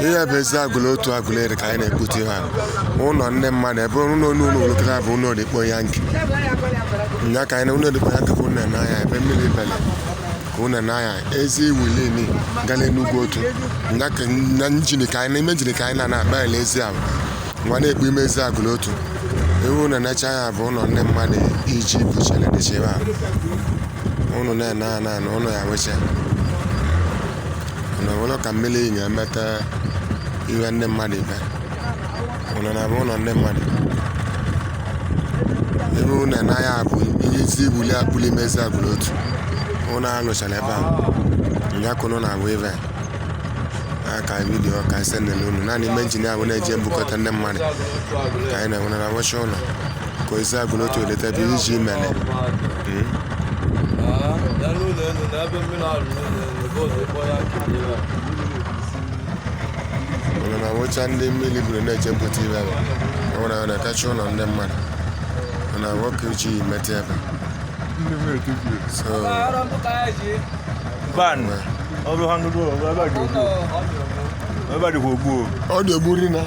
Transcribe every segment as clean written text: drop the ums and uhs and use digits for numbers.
Ihe bụ ezi agụlụ otu Aguleri ka anyị na-ekpute ha ụlọ nne mmadụ ebe ụlọ ụlọ kịta bụ ụlọ dịkpọ ya nke nya ka anyị na ụlọ dịkpọ ya nke bụ ụlọ n'anya ebe mmiri bele ka ụlọ n'anya ezi wilini gala Enugu otu nya ka na njini ka anyị na ime njini ka anyị na-akpa ele ezi ahụ nwa na-ekpu ime ezi agụlụ otu ewu ụlọ na-echa ya bụ ụlọ nne mmadụ iji buchere dịchebe ahụ ụlọ na-ena na ụlọ ya wecha ụlọ ka mmiri ga-emeta ihe ndị mmadụ ibe ụlọ na-abụ ụlọ ndị mmadụ ebe ụlọ n'anya bụ ihe isi igbuli akpụli mezi agụrụ otu ụlọ alụchara ebe ahụ nyakụnụ na-agba ibe aka vidiyo ka anyị sendele unu naanị ime injinia abụ na-eje mbukọta ndị mmadụ ka anyị na-enwe na wacha ụlọ ka ezi agụrụ otu eleta bụ iji mele ụlọ na nwecha ndị mmiri buru na-eje mpụta ibe ebe nwere ya na-ekacha ụlọ ndị mmadụ ọ na nwoke ji meta ebe ọ dị ogbu nri na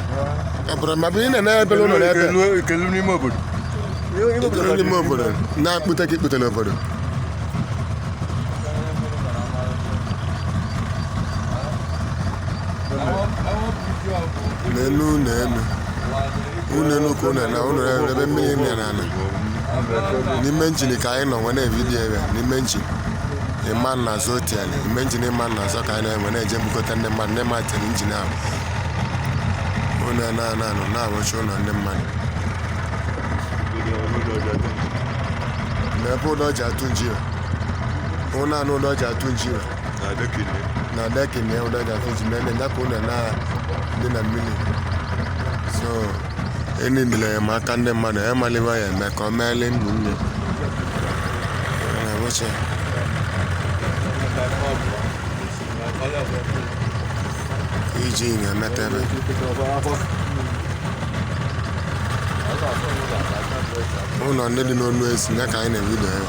ọbụrụ ma bụ ị na-ebe ụlọ n'ebe ekelu n'ime obodo na-akpụta ka ikpụta n'obodo n'elu unu ka ụlọ ebe mmiri nọ n'ala n'ime njini ka anyị nọ nwe na-evidiyo ebe n'ime njini ịma na azụ otiala ime njini ịma na azụ ka anyị na-enwe na-eje mbukọta ndị mmadụ ndị mmadụ tere njini ahụ ụlọ na-anọ na-awụcha ụlọ ndị mmadụ n'ebe ụlọ ji atụ nji ụlọ anụ ụlọ ji atụ nji na dekini ụlọ ji atụ nji na-enye ya ka ụlọ dị na mmiri so enidile ya ma aka ndị mmadụ ya maliba ya eme ka ọ meele ndụ nne na-enwecha iji ga-emeta ebe ụlọ ndị dị n'onu ezi ya ka anyị na-ebido ebe